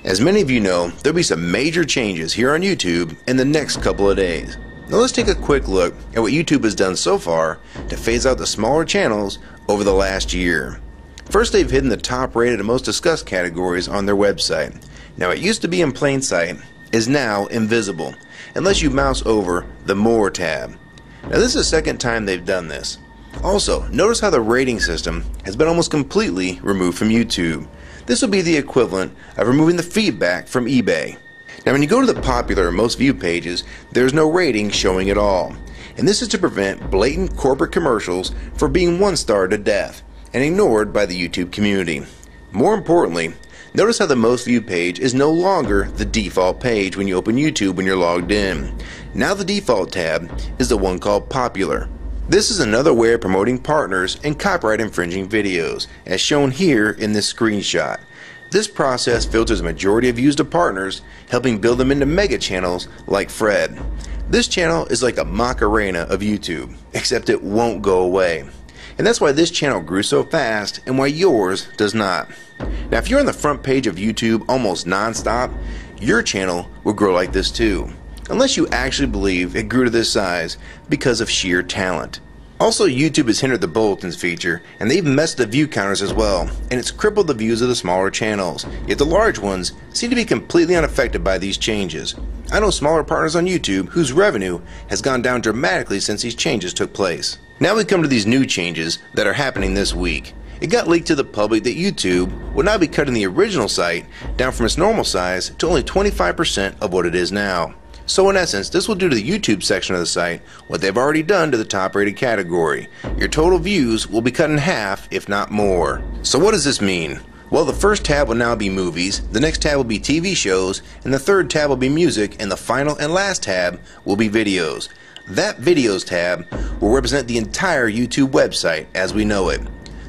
As many of you know, there'll be some major changes here on YouTube in the next couple of days. Now let's take a quick look at what YouTube has done so far to phase out the smaller channels over the last year. First, they've hidden the top rated and most discussed categories on their website. Now it used to be in plain sight, is now invisible, unless you mouse over the More tab. Now this is the second time they've done this. Also, notice how the rating system has been almost completely removed from YouTube. This will be the equivalent of removing the feedback from eBay. Now when you go to the popular or most viewed pages, there's no rating showing at all. And this is to prevent blatant corporate commercials for being one-starred to death and ignored by the YouTube community. More importantly, notice how the most viewed page is no longer the default page when you open YouTube when you're logged in. Now the default tab is the one called Popular. This is another way of promoting partners and copyright infringing videos, as shown here in this screenshot. This process filters a majority of views to partners, helping build them into mega channels like Fred. This channel is like a Macarena of YouTube, except it won't go away. And that's why this channel grew so fast and why yours does not. Now if you're on the front page of YouTube almost non-stop, your channel will grow like this too. Unless you actually believe it grew to this size because of sheer talent. Also, YouTube has hindered the bulletins feature, and they've messed the view counters as well, and it's crippled the views of the smaller channels, yet the large ones seem to be completely unaffected by these changes. I know smaller partners on YouTube whose revenue has gone down dramatically since these changes took place. Now we come to these new changes that are happening this week. It got leaked to the public that YouTube will now be cutting the original site down from its normal size to only 25% of what it is now. So in essence, this will do to the YouTube section of the site what they've already done to the top rated category. Your total views will be cut in half, if not more. So what does this mean? Well, the first tab will now be movies, the next tab will be TV shows, and the third tab will be music, and the final and last tab will be videos. That videos tab will represent the entire YouTube website as we know it.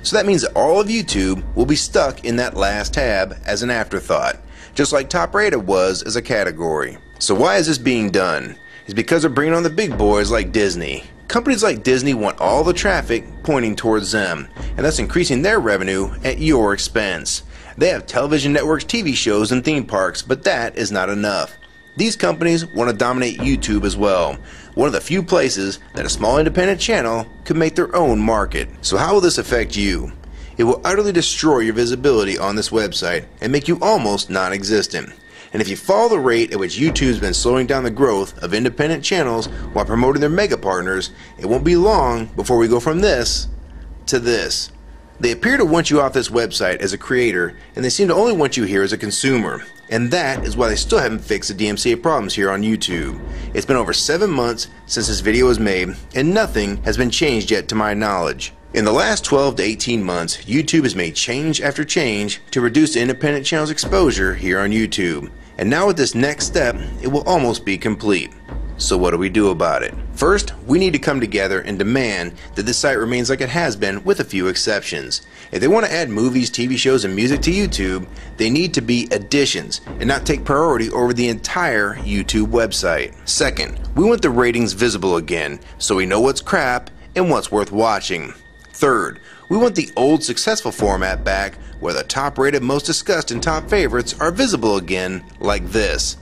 So that means that all of YouTube will be stuck in that last tab as an afterthought, just like top rated was as a category. So why is this being done? It's because they're bringing on the big boys like Disney. Companies like Disney want all the traffic pointing towards them, and that's increasing their revenue at your expense. They have television networks, TV shows, and theme parks, but that is not enough. These companies want to dominate YouTube as well, one of the few places that a small independent channel could make their own market. So how will this affect you? It will utterly destroy your visibility on this website and make you almost non-existent. And if you follow the rate at which YouTube's been slowing down the growth of independent channels while promoting their mega partners, it won't be long before we go from this to this. They appear to want you off this website as a creator, and they seem to only want you here as a consumer. And that is why they still haven't fixed the DMCA problems here on YouTube. It's been over 7 months since this video was made, and nothing has been changed yet to my knowledge. In the last 12 to 18 months, YouTube has made change after change to reduce the independent channel's exposure here on YouTube. And now with this next step, it will almost be complete. So what do we do about it? First, we need to come together and demand that this site remains like it has been with a few exceptions. If they want to add movies, TV shows, and music to YouTube, they need to be additions and not take priority over the entire YouTube website. Second, we want the ratings visible again so we know what's crap and what's worth watching. Third, we want the old successful format back where the top rated, most discussed, and top favorites are visible again like this.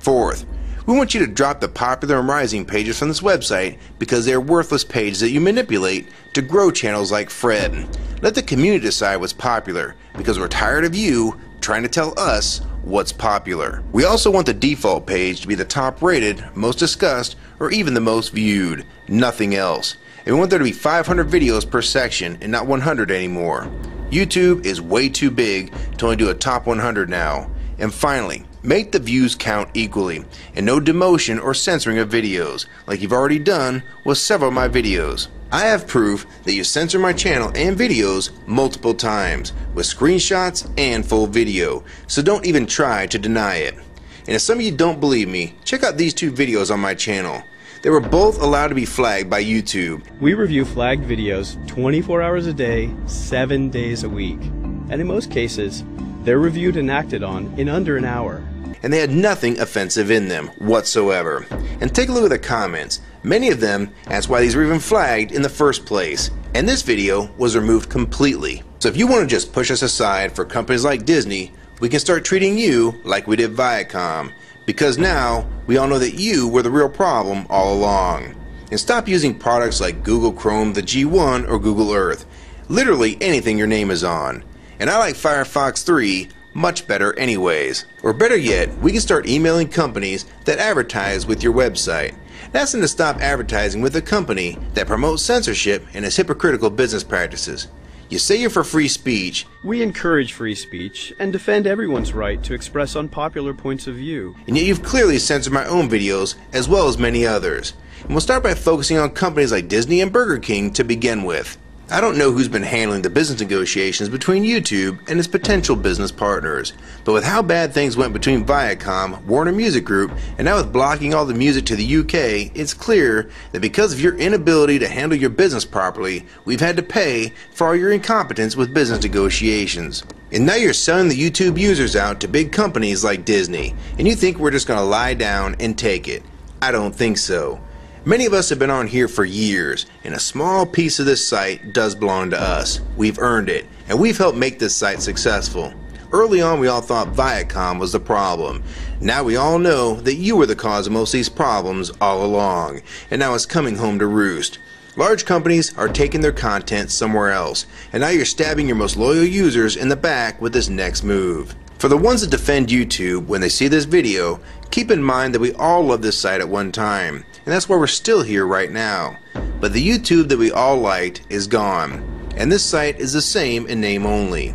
Fourth, we want you to drop the popular and rising pages from this website because they are worthless pages that you manipulate to grow channels like Fred. Let the community decide what's popular because we're tired of you trying to tell us what's popular. We also want the default page to be the top rated, most discussed, or even the most viewed. Nothing else. And we want there to be 500 videos per section and not 100 anymore. YouTube is way too big to only do a top 100 now. And finally, make the views count equally and no demotion or censoring of videos like you've already done with several of my videos. I have proof that you censor my channel and videos multiple times with screenshots and full video, so don't even try to deny it. And if some of you don't believe me, check out these two videos on my channel. They were both allowed to be flagged by YouTube. We review flagged videos 24 hours a day, 7 days a week. And in most cases, they're reviewed and acted on in under an hour. and they had nothing offensive in them whatsoever. And take a look at the comments. Many of them asked why these were even flagged in the first place, and this video was removed completely. So if you want to just push us aside for companies like Disney, we can start treating you like we did Viacom, because now we all know that you were the real problem all along. And stop using products like Google Chrome, the G1, or Google Earth. Literally anything your name is on. And I like Firefox 3 much better anyways. Or better yet, we can start emailing companies that advertise with your website. That's them to stop advertising with a company that promotes censorship and has hypocritical business practices. You say you're for free speech. We encourage free speech and defend everyone's right to express unpopular points of view. And yet you've clearly censored my own videos as well as many others. And we'll start by focusing on companies like Disney and Burger King to begin with. I don't know who's been handling the business negotiations between YouTube and its potential business partners, but with how bad things went between Viacom, Warner Music Group, and now with blocking all the music to the UK, it's clear that because of your inability to handle your business properly, we've had to pay for all your incompetence with business negotiations. And now you're selling the YouTube users out to big companies like Disney, and you think we're just going to lie down and take it. I don't think so. Many of us have been on here for years, and a small piece of this site does belong to us. We've earned it, and we've helped make this site successful. Early on, we all thought Viacom was the problem. Now we all know that you were the cause of most of these problems all along, and now it's coming home to roost. Large companies are taking their content somewhere else, and now you're stabbing your most loyal users in the back with this next move. For the ones that defend YouTube when they see this video, keep in mind that we all loved this site at one time, and that's why we're still here right now. But the YouTube that we all liked is gone, and this site is the same in name only.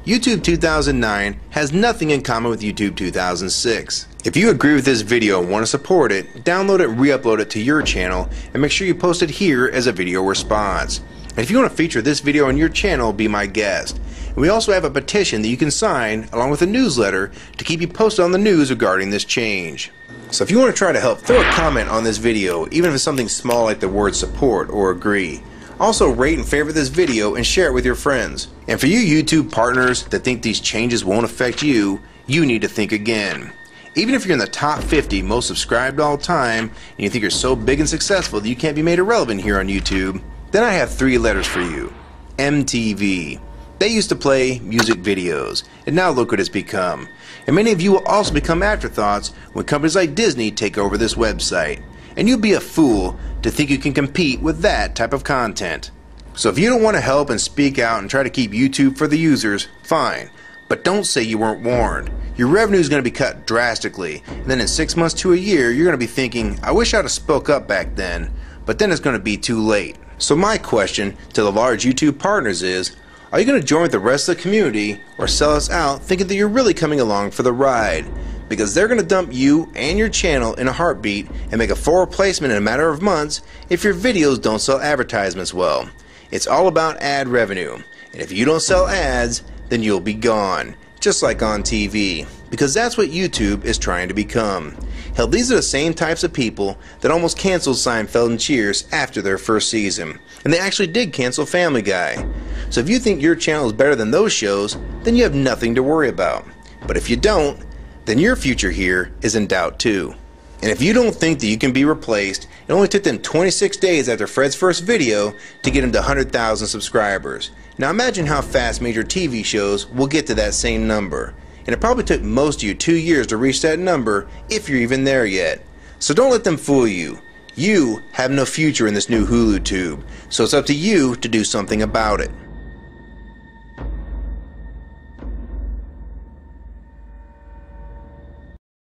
YouTube 2009 has nothing in common with YouTube 2006. If you agree with this video and want to support it, download it and re-upload it to your channel, and make sure you post it here as a video response. And if you want to feature this video on your channel, be my guest. And we also have a petition that you can sign along with a newsletter to keep you posted on the news regarding this change. So if you want to try to help, throw a comment on this video, even if it's something small like the word support or agree. Also rate and favorite this video and share it with your friends. And for you YouTube partners that think these changes won't affect you, you need to think again. Even if you're in the top 50 most subscribed all time and you think you're so big and successful that you can't be made irrelevant here on YouTube, then I have 3 letters for you. MTV. They used to play music videos, and now look what it's become. And many of you will also become afterthoughts when companies like Disney take over this website. And you'd be a fool to think you can compete with that type of content. So if you don't want to help and speak out and try to keep YouTube for the users, fine. But don't say you weren't warned. Your revenue is going to be cut drastically, and then in 6 months to a year, you're going to be thinking, I wish I'd have spoke up back then. But then it's going to be too late. So my question to the large YouTube partners is, are you going to join with the rest of the community or sell us out thinking that you're really coming along for the ride? Because they're going to dump you and your channel in a heartbeat and make a full replacement in a matter of months if your videos don't sell advertisements well. It's all about ad revenue, and if you don't sell ads, then you'll be gone, just like on TV, because that's what YouTube is trying to become. Hell, these are the same types of people that almost canceled Seinfeld and Cheers after their first season, and they actually did cancel Family Guy. So if you think your channel is better than those shows, then you have nothing to worry about. But if you don't, then your future here is in doubt too. And if you don't think that you can be replaced, it only took them 26 days after Fred's first video to get him to 100,000 subscribers. Now imagine how fast major TV shows will get to that same number. And it probably took most of you 2 years to reach that number, if you're even there yet. So don't let them fool you. You have no future in this new HuluTube, so it's up to you to do something about it.